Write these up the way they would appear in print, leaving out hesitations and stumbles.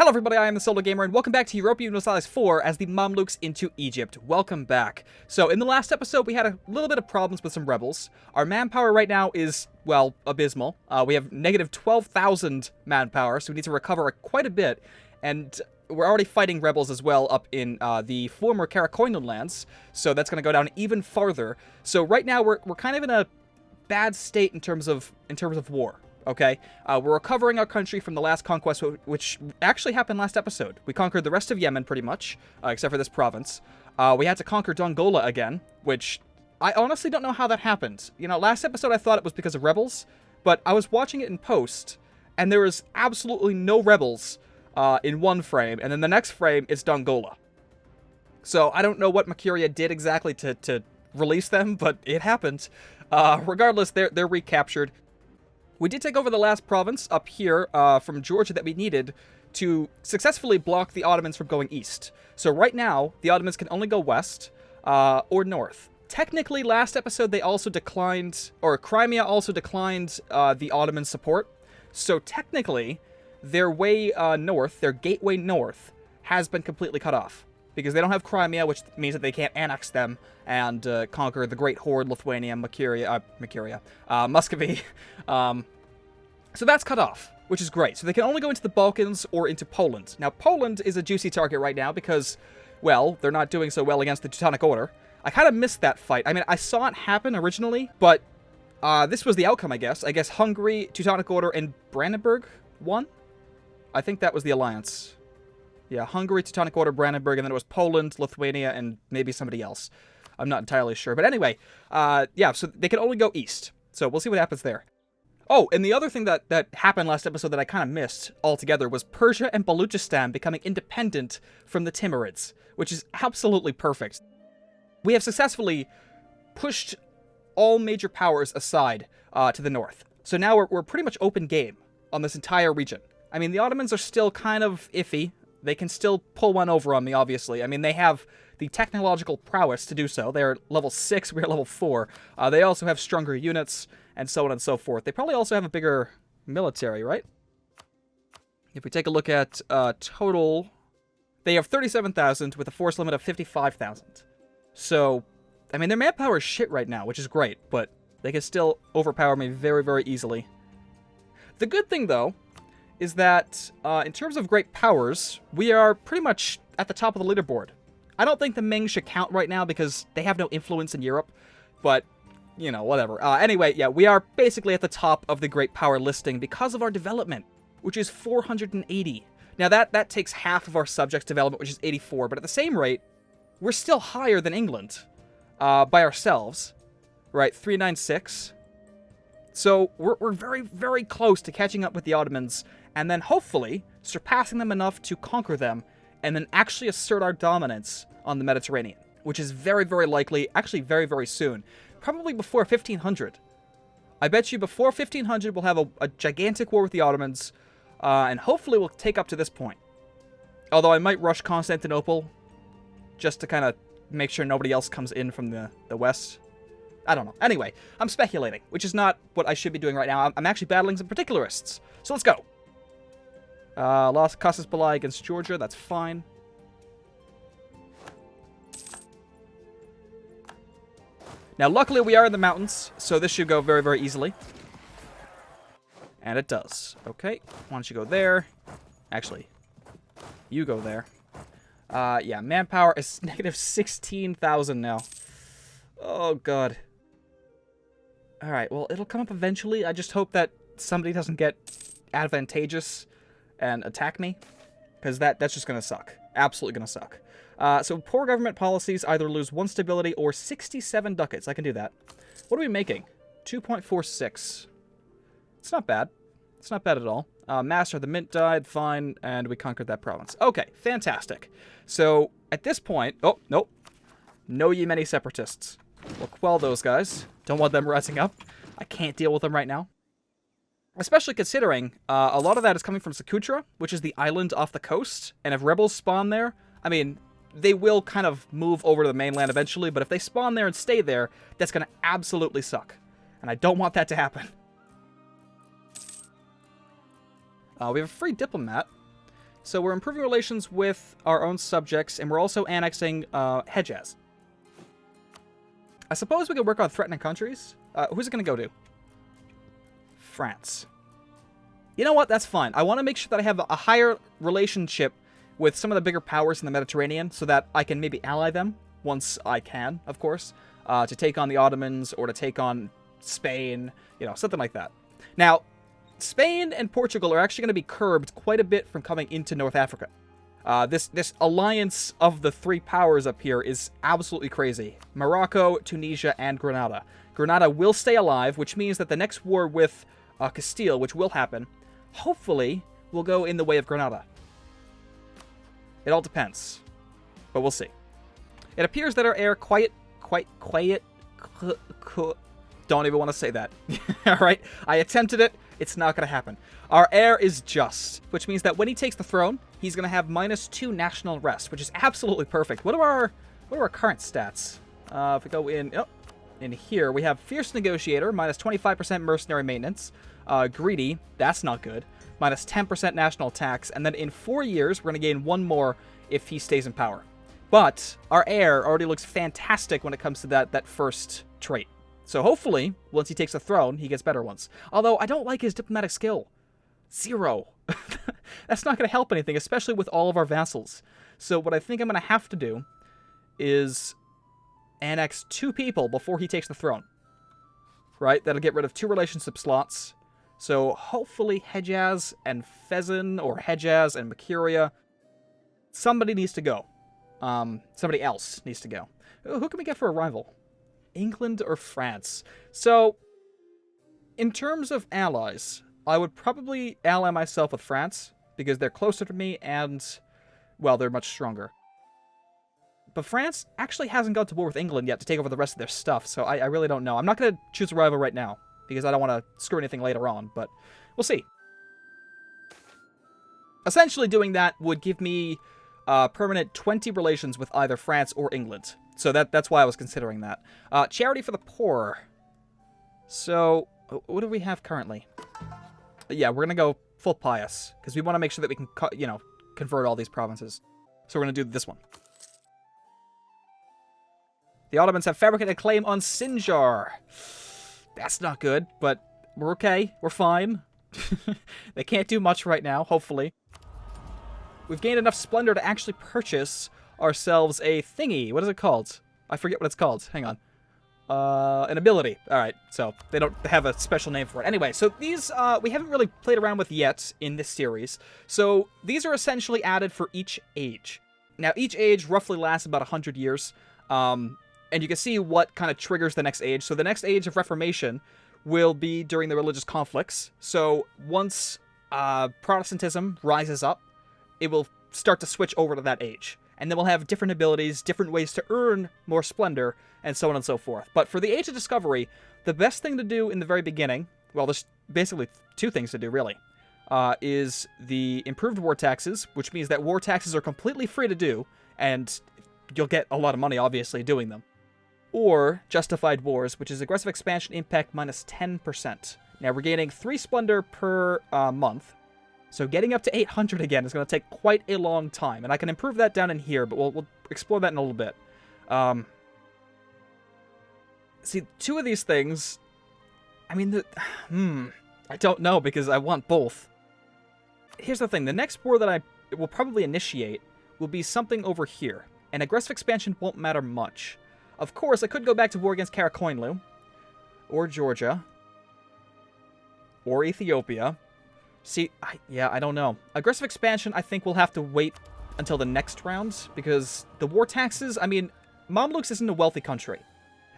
Hello everybody, I am the Solo Gamer, and welcome back to Europa Universalis 4 as the Mamluks into Egypt. Welcome back. So, in the last episode, we had a little bit of problems with some rebels. Our manpower right now is, well, abysmal. We have negative 12,000 manpower, so we need to recover quite a bit. And we're already fighting rebels as well up in the former Karakoinan lands, so that's going to go down even farther. So right now, we're kind of in a bad state in terms of war. Okay, we're recovering our country from the last conquest, which actually happened last episode. We conquered the rest of Yemen, pretty much, except for this province. We had to conquer Dongola again, which I honestly don't know how that happened. You know, last episode I thought it was because of rebels, but I was watching it in post, and there was absolutely no rebels in one frame, and then the next frame it's Dongola. So I don't know what Mercuria did exactly to release them, but it happened. Regardless, they're recaptured. We did take over the last province up here from Georgia that we needed to successfully block the Ottomans from going east. So right now, the Ottomans can only go west or north. Technically, last episode they also declined, or Crimea also declined the Ottoman support. So technically, their way north, their gateway north, has been completely cut off. Because they don't have Crimea, which means that they can't annex them and conquer the Great Horde, Lithuania, Muscovy. So that's cut off, which is great. So they can only go into the Balkans or into Poland. Now, Poland is a juicy target right now because, well, they're not doing so well against the Teutonic Order. I kind of missed that fight. I mean, I saw it happen originally, but this was the outcome, I guess. I guess Hungary, Teutonic Order, and Brandenburg won? I think that was the alliance. Yeah, Hungary, Teutonic Order, Brandenburg, and then it was Poland, Lithuania, and maybe somebody else. I'm not entirely sure. But anyway, yeah, so they can only go east. So we'll see what happens there. Oh, and the other thing that happened last episode that I kind of missed altogether was Persia and Baluchistan becoming independent from the Timurids, which is absolutely perfect. We have successfully pushed all major powers aside to the north. So now we're pretty much open game on this entire region. I mean, the Ottomans are still kind of iffy. They can still pull one over on me, obviously. I mean, they have the technological prowess to do so. They're level 6, we're level 4. They also have stronger units, and so on and so forth. They probably also have a bigger military, right? If we take a look at total, they have 37,000 with a force limit of 55,000. So, I mean, their manpower is shit right now, which is great, but they can still overpower me very, very easily. The good thing, though, is that in terms of great powers, we are pretty much at the top of the leaderboard. I don't think the Ming should count right now because they have no influence in Europe, but, you know, whatever. Anyway, yeah, we are basically at the top of the great power listing because of our development, which is 480. Now, that takes half of our subjects development, which is 84, but at the same rate, we're still higher than England by ourselves, right? 396. So we're very, very close to catching up with the Ottomans, and then hopefully surpassing them enough to conquer them, and then actually assert our dominance on the Mediterranean, which is very, very likely, actually very, very soon. Probably before 1500. I bet you before 1500 we'll have a gigantic war with the Ottomans, and hopefully we'll take up to this point. Although I might rush Constantinople, just to kind of make sure nobody else comes in from the west. I don't know. Anyway, I'm speculating, which is not what I should be doing right now. I'm actually battling some particularists. So let's go. Lost Casus Belli against Georgia. That's fine. Now, luckily, we are in the mountains, so this should go very, very easily. And it does. Okay, why don't you go there? Actually, you go there. Yeah, manpower is negative 16,000 now. Oh, God. Alright, well, it'll come up eventually. I just hope that somebody doesn't get advantageous and attack me, because that's just going to suck. Absolutely going to suck. So poor government policies either lose 1 stability or 67 ducats. I can do that. What are we making? 2.46. It's not bad. It's not bad at all. Master of the Mint died, fine, and we conquered that province. Okay, fantastic. So at this point, oh, nope. No ye many separatists. We'll quell those guys. Don't want them rising up. I can't deal with them right now. Especially considering a lot of that is coming from Socotra, which is the island off the coast. And if rebels spawn there, I mean, they will kind of move over to the mainland eventually, but if they spawn there and stay there, that's going to absolutely suck. And I don't want that to happen. We have a free diplomat. So we're improving relations with our own subjects, and we're also annexing Hejaz. I suppose we could work on threatening countries. Who's it going to go to? France. You know what? That's fine. I want to make sure that I have a higher relationship with some of the bigger powers in the Mediterranean so that I can maybe ally them once I can, of course, to take on the Ottomans or to take on Spain, you know, something like that. Now, Spain and Portugal are actually going to be curbed quite a bit from coming into North Africa. This alliance of the three powers up here is absolutely crazy. Morocco, Tunisia, and Granada. Granada will stay alive, which means that the next war with Castile, which will happen, hopefully will go in the way of Granada. It all depends, but we'll see. It appears that our heir don't even want to say that. All right, I attempted it. It's not going to happen. Our heir is just, which means that when he takes the throne, he's going to have -2 national rest, which is absolutely perfect. What are our current stats? If we go in here, we have Fierce Negotiator, -25% mercenary maintenance. Greedy, that's not good. -10% national tax, and then in 4 years, we're going to gain 1 more if he stays in power. But our heir already looks fantastic when it comes to that first trait. So hopefully, once he takes the throne, he gets better ones. Although, I don't like his diplomatic skill. 0. That's not going to help anything, especially with all of our vassals. So what I think I'm going to have to do is annex 2 people before he takes the throne. Right? That'll get rid of 2 relationship slots. So hopefully Hejaz and Fezan, or Hejaz and Mercuria, somebody needs to go. Somebody else needs to go. Who can we get for a rival? England or France? So, in terms of allies, I would probably ally myself with France, because they're closer to me and, well, they're much stronger. But France actually hasn't gone to war with England yet to take over the rest of their stuff, so I really don't know. I'm not going to choose a rival right now, because I don't want to screw anything later on, but we'll see. Essentially doing that would give me permanent 20 relations with either France or England. So that's why I was considering that. Charity for the poor. So, what do we have currently? Yeah, we're going to go full pious, because we want to make sure that we can, convert all these provinces. So we're going to do this one. The Ottomans have fabricated a claim on Sinjar. That's not good, but we're okay. We're fine. They can't do much right now, hopefully. We've gained enough splendor to actually purchase ourselves a thingy. What is it called? I forget what it's called. Hang on. An ability. Alright, so they don't have a special name for it. Anyway, so these we haven't really played around with yet in this series. So these are essentially added for each age. Now, each age roughly lasts about 100 years. And you can see what kind of triggers the next age. So the next age of Reformation will be during the religious conflicts. So once Protestantism rises up, it will start to switch over to that age. And then we'll have different abilities, different ways to earn more splendor, and so on and so forth. But for the Age of Discovery, the best thing to do in the very beginning, well, there's basically 2 things to do, really, is the improved war taxes, which means that war taxes are completely free to do, and you'll get a lot of money, obviously, doing them. Or Justified Wars, which is aggressive expansion impact -10%. Now, we're gaining 3 splendor per month. So getting up to 800 again is going to take quite a long time. And I can improve that down in here, but we'll explore that in a little bit. See, 2 of these things, I mean, I don't know, because I want both. Here's the thing. The next war that I will probably initiate will be something over here. And aggressive expansion won't matter much. Of course, I could go back to war against Karakoinlu, or Georgia, or Ethiopia. See, I don't know. Aggressive expansion, I think we'll have to wait until the next round, because the war taxes, I mean, Mamluks isn't a wealthy country.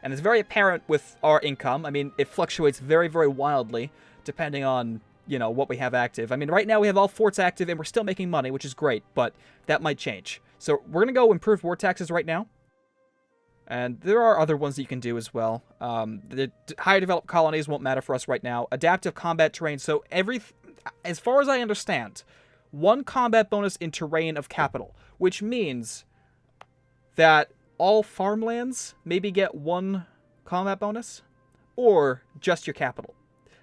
And it's very apparent with our income. I mean, it fluctuates very, very wildly, depending on, what we have active. I mean, right now we have all forts active, and we're still making money, which is great, but that might change. So we're going to go improve war taxes right now. And there are other ones that you can do as well. The higher developed colonies won't matter for us right now. Adaptive combat terrain. So as far as I understand, 1 combat bonus in terrain of capital, which means that all farmlands maybe get 1 combat bonus, or just your capital.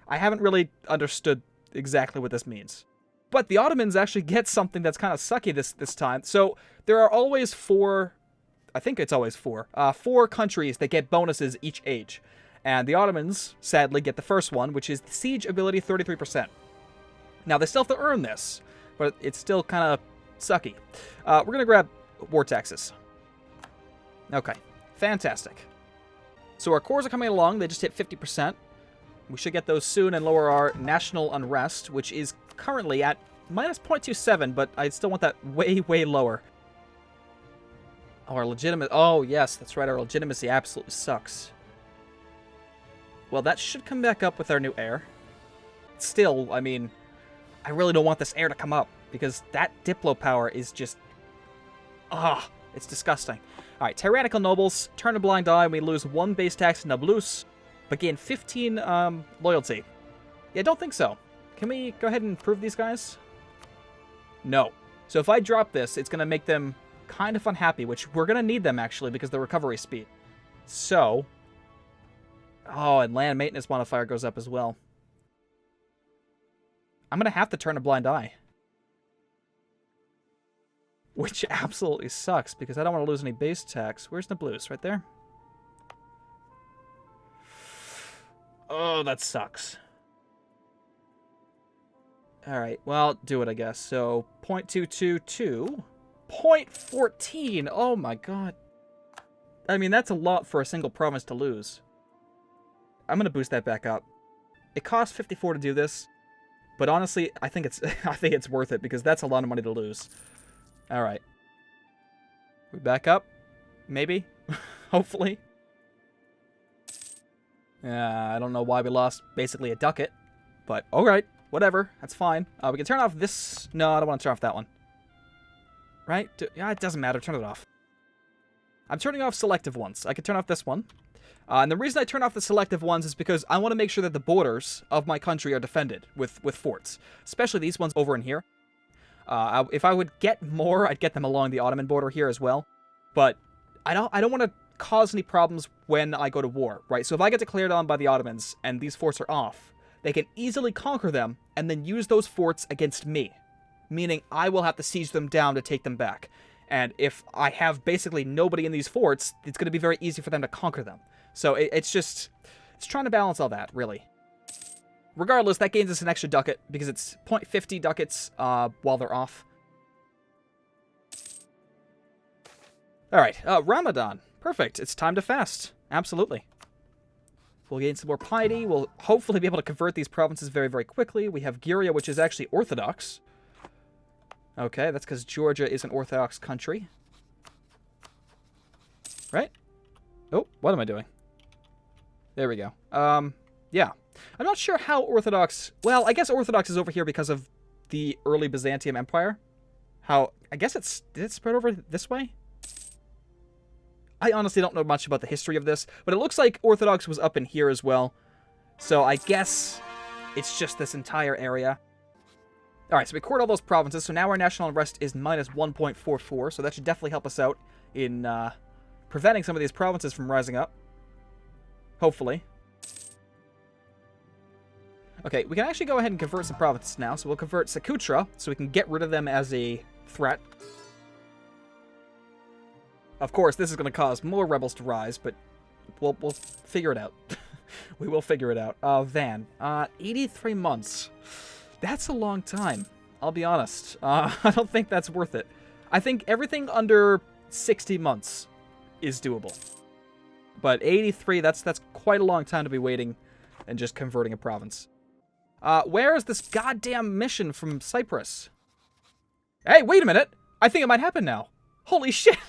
I haven't really understood exactly what this means. But the Ottomans actually get something that's kind of sucky this time. So there are always four, I think it's always four countries that get bonuses each age. And the Ottomans, sadly, get the first one, which is the siege ability 33%. Now, they still have to earn this, but it's still kind of sucky. We're going to grab war taxes. Okay, fantastic. So our cores are coming along. They just hit 50%. We should get those soon and lower our national unrest, which is currently at minus 0.27, but I still want that way, way lower. Oh, our legitimate... Oh, yes, that's right. Our legitimacy absolutely sucks. Well, that should come back up with our new heir. Still, I mean, I really don't want this heir to come up, because that Diplo power is just... it's disgusting. Alright, tyrannical nobles, turn a blind eye, and we lose 1 base tax to Mamluks, but gain 15 loyalty. Yeah, don't think so. Can we go ahead and improve these guys? No. So if I drop this, it's going to make them kind of unhappy, which we're going to need them, actually, because of the recovery speed. So... Oh, and land maintenance modifier goes up as well. I'm going to have to turn a blind eye. Which absolutely sucks, because I don't want to lose any base tax. Where's the blues? Right there? Oh, that sucks. Alright, well, do it, I guess. So, 0.222. 0.14! Oh my god. I mean, that's a lot for a single province to lose. I'm going to boost that back up. It costs 54 to do this, but honestly, I think it's worth it, because that's a lot of money to lose. Alright. We back up? Maybe? Hopefully. I don't know why we lost basically a ducat, but alright, whatever, that's fine. We can turn off this... No, I don't want to turn off that one. Right? Yeah, it doesn't matter, turn it off. I'm turning off selective ones. I can turn off this one. And the reason I turn off the selective ones is because I want to make sure that the borders of my country are defended with forts. Especially these ones over in here. If I would get more, I'd get them along the Ottoman border here as well. But I don't want to cause any problems when I go to war, right? So if I get declared on by the Ottomans and these forts are off, they can easily conquer them and then use those forts against me. Meaning I will have to siege them down to take them back. And if I have basically nobody in these forts, it's going to be very easy for them to conquer them. So it's trying to balance all that, really. Regardless, that gains us an extra ducat, because it's 0.50 ducats while they're off. Alright, Ramadan. Perfect. It's time to fast. Absolutely. We'll gain some more piety. We'll hopefully be able to convert these provinces very, very quickly. We have Gyria, which is actually Orthodox. Okay, that's because Georgia is an Orthodox country. Right? Oh, what am I doing? There we go. Yeah. I'm not sure how Orthodox... Well, I guess Orthodox is over here because of the early Byzantium Empire. How... I guess it's... Did it spread over this way? I honestly don't know much about the history of this, but it looks like Orthodox was up in here as well. So I guess it's just this entire area. Alright, so we cored all those provinces, so now our national unrest is minus 1.44, so that should definitely help us out in preventing some of these provinces from rising up. Hopefully. Okay, we can actually go ahead and convert some provinces now, so we'll convert Sakutra, so we can get rid of them as a threat. Of course, this is going to cause more rebels to rise, but we'll figure it out. We will figure it out. Van. 83 months. That's a long time. I'll be honest. I don't think that's worth it. I think everything under 60 months is doable. But 83, that's quite a long time to be waiting and just converting a province. Where is this goddamn mission from Cyprus? Hey, wait a minute! I think it might happen now. Holy shit!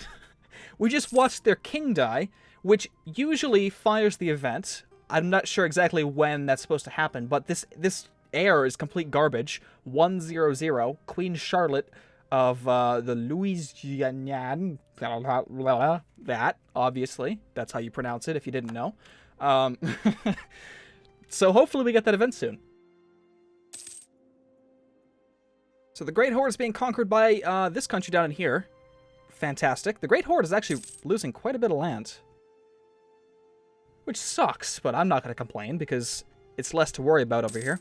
We just watched their king die, which usually fires the event. I'm not sure exactly when that's supposed to happen, but this heir is complete garbage. 100, Queen Charlotte of the Louisiana... That, obviously. That's how you pronounce it if you didn't know. So hopefully we get that event soon. So the Great Horde is being conquered by this country down in here. Fantastic. The Great Horde is actually losing quite a bit of land. Which sucks, but I'm not going to complain because it's less to worry about over here.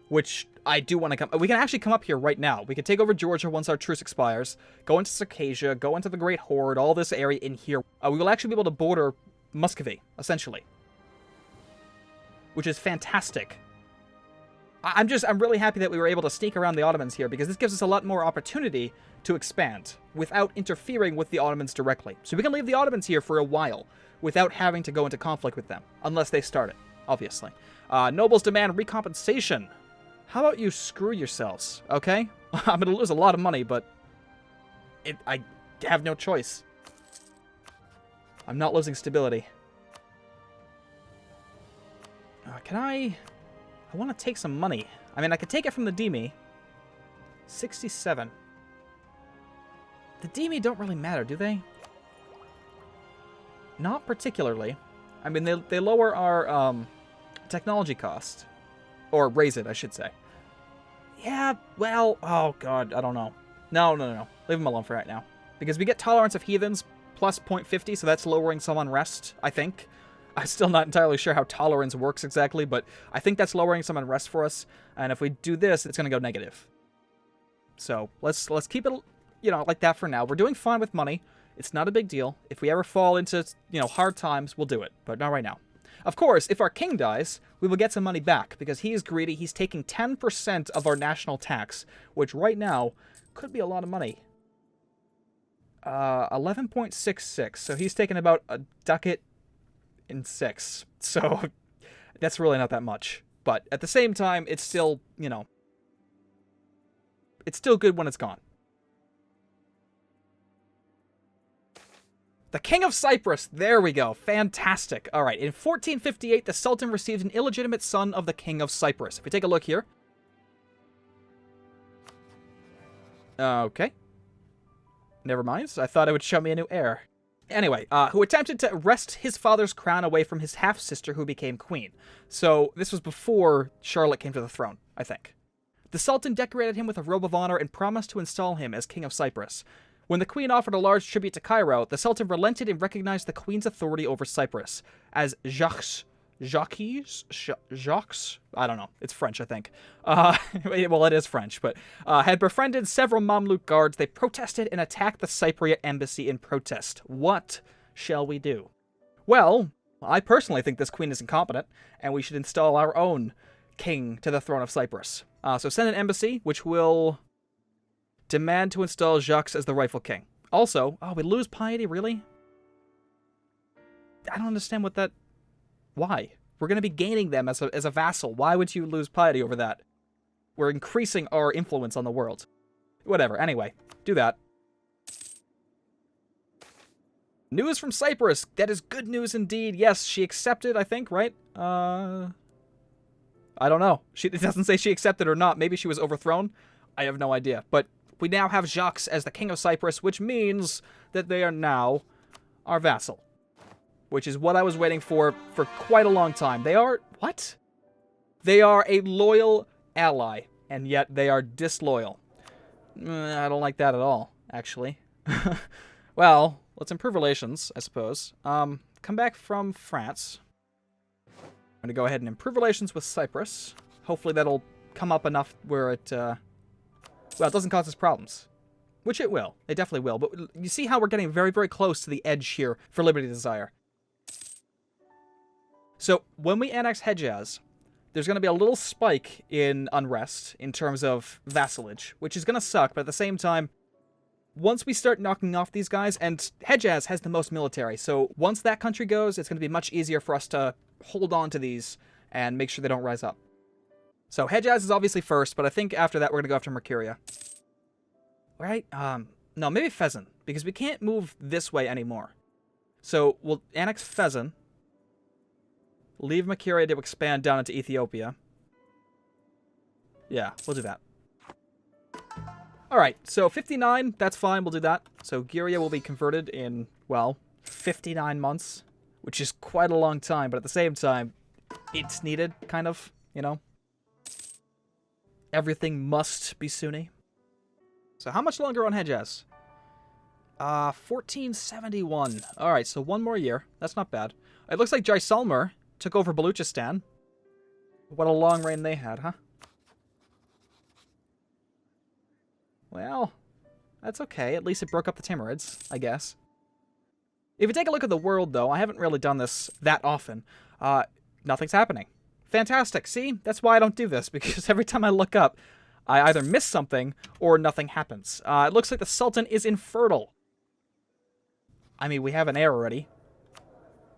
which I do want to come... We can actually come up here right now. We can take over Georgia once our truce expires, go into Circassia, go into the Great Horde, all this area in here. We will actually be able to border Muscovy, essentially. Which is fantastic. I'm really happy that we were able to sneak around the Ottomans here, because this gives us a lot more opportunity to expand without interfering with the Ottomans directly. So we can leave the Ottomans here for a while without having to go into conflict with them, unless they start it, obviously. Nobles demand recompensation. How about you screw yourselves, okay? I'm going to lose a lot of money, but I have no choice. I'm not losing stability. Can I want to take some money. I mean, I could take it from the Demi. 67. The Demi don't really matter, do they? Not particularly. I mean, they lower our technology cost. Or raise it, I should say. Yeah, well, oh god, I don't know. No. Leave them alone for right now. Because we get tolerance of heathens plus 0.50, so that's lowering some unrest, I think. I'm still not entirely sure how tolerance works exactly, but I think that's lowering some unrest for us. And if we do this, it's going to go negative. So let's keep it, you know, like that for now. We're doing fine with money. It's not a big deal. If we ever fall into, you know, hard times, we'll do it, but not right now. Of course, if our king dies, we will get some money back because he is greedy. He's taking 10% of our national tax, which right now could be a lot of money. 11.66. So he's taking about a ducat in 6. So that's really not that much. But at the same time, it's still, you know, it's still good when it's gone. The King of Cyprus. There we go. Fantastic. All right. In 1458, the Sultan received an illegitimate son of the King of Cyprus. If we take a look here. Okay. Never mind. I thought it would show me a new heir. Anyway, who attempted to wrest his father's crown away from his half-sister who became queen. So this was before Charlotte came to the throne, I think. The Sultan decorated him with a robe of honor and promised to install him as King of Cyprus. When the queen offered a large tribute to Cairo, the Sultan relented and recognized the queen's authority over Cyprus as Jacques? I don't know. It's French, I think. Well, it is French, but had befriended several Mamluk guards. They protested and attacked the Cypriot embassy in protest. What shall we do? Well, I personally think this queen is incompetent, and we should install our own king to the throne of Cyprus. So send an embassy, which will demand to install Jacques as the rightful king. Also, we lose piety, really? I don't understand what that... Why? We're going to be gaining them as a vassal. Why would you lose piety over that? We're increasing our influence on the world. Whatever. Anyway, do that. News from Cyprus. That is good news indeed. Yes, she accepted, I think, right? I don't know. It doesn't say she accepted or not. Maybe she was overthrown. I have no idea. But we now have Jacques as the King of Cyprus, which means that they are now our vassal. Which is what I was waiting for quite a long time. They are... What? They are a loyal ally, and yet they are disloyal. I don't like that at all, actually. Well, let's improve relations, I suppose. Come back from France. I'm going to go ahead and improve relations with Cyprus. Hopefully that'll come up enough where it... well, it doesn't cause us problems. Which it will. It definitely will. But you see how we're getting very, very close to the edge here for Liberty Desire. So, when we annex Hejaz, there's going to be a little spike in unrest in terms of vassalage, which is going to suck, but at the same time, once we start knocking off these guys, and Hejaz has the most military, so once that country goes, it's going to be much easier for us to hold on to these and make sure they don't rise up. So, Hejaz is obviously first, but I think after that we're going to go after Mercuria. Right? No, maybe Fezzan, because we can't move this way anymore. So, we'll annex Fezzan. Leave Mercuria to expand down into Ethiopia. Yeah, we'll do that. Alright, so 59, that's fine, we'll do that. So Gyria will be converted in, well, 59 months, which is quite a long time, but at the same time, it's needed, kind of, you know? Everything must be Sunni. So how much longer on Hejaz? 1471. Alright, so one more year. That's not bad. It looks like Jaisalmer took over Baluchistan. What a long reign they had, huh? Well, that's okay. At least it broke up the Timurids, I guess. If you take a look at the world, though, I haven't really done this that often. Nothing's happening. Fantastic. See? That's why I don't do this, because every time I look up, I either miss something or nothing happens. It looks like the Sultan is infertile. I mean, we have an heir already.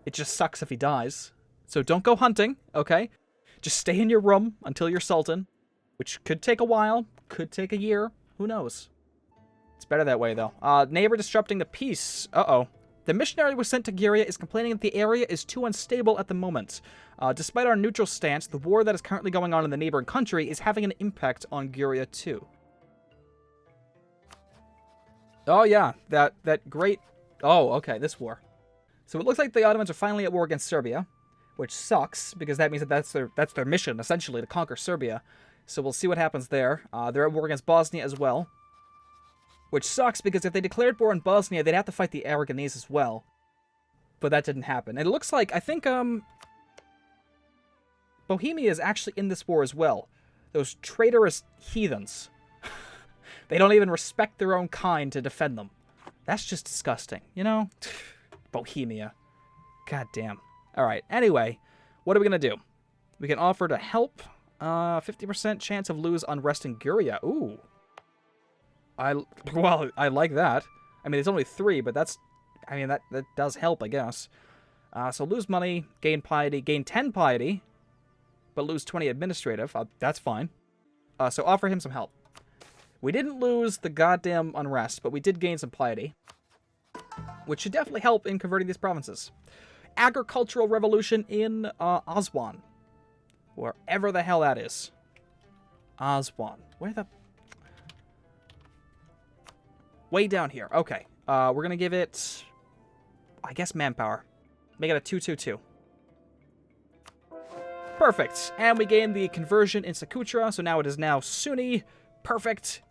It just sucks if he dies. So don't go hunting, okay? Just stay in your room until you're Sultan, which could take a while, could take a year, who knows. It's better that way, though. Neighbor disrupting the peace. Uh-oh. The missionary was sent to Gyria is complaining that the area is too unstable at the moment. Despite our neutral stance, the war that is currently going on in the neighboring country is having an impact on Gyria too. Oh yeah, that great... Oh, okay, this war. So it looks like the Ottomans are finally at war against Serbia, which sucks, because that means that that's their mission, essentially, to conquer Serbia. So we'll see what happens there. They're at war against Bosnia as well. Which sucks, because if they declared war on Bosnia, they'd have to fight the Aragonese as well. But that didn't happen. And it looks like, I think, Bohemia is actually in this war as well. Those traitorous heathens. They don't even respect their own kind to defend them. That's just disgusting, you know? Bohemia. God damn. Alright, anyway, what are we going to do? We can offer to help. 50% chance of lose unrest in Gyria. Ooh. Well, I like that. I mean, it's only 3, but that's... I mean, that does help, I guess. So lose money, gain piety, gain 10 piety, but lose 20 administrative. That's fine. So offer him some help. We didn't lose the goddamn unrest, but we did gain some piety, which should definitely help in converting these provinces. Agricultural revolution in Aswan. Wherever the hell that is. Aswan. Where the... Way down here. Okay. We're going to give it, I guess, manpower. Make it a 2-2-2. Perfect. And we gain the conversion in Sakutra, so now it is now Sunni. Perfect.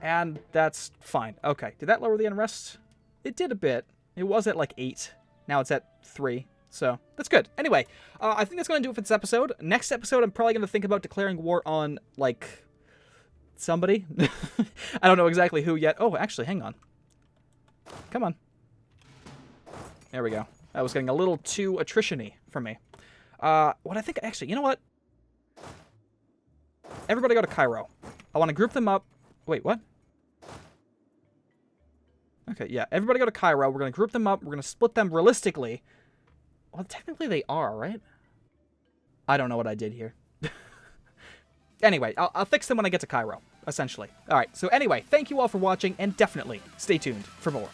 And that's fine. Okay. Did that lower the unrest? It did a bit. It was at like 8. Now it's at 3. So that's good. Anyway, I think that's going to do it for this episode. Next episode, I'm probably going to think about declaring war on, like... somebody. I don't know exactly who yet. Oh, actually, hang on. Come on. There we go. That was getting a little too attrition-y for me. What I think... Actually, you know what? Everybody go to Cairo. I want to group them up. Wait, what? Okay, yeah. Everybody go to Cairo. We're going to group them up. We're going to split them realistically. Well, technically they are, right? I don't know what I did here. Anyway, I'll fix them when I get to Cairo, essentially. Alright, so anyway, thank you all for watching, and definitely stay tuned for more.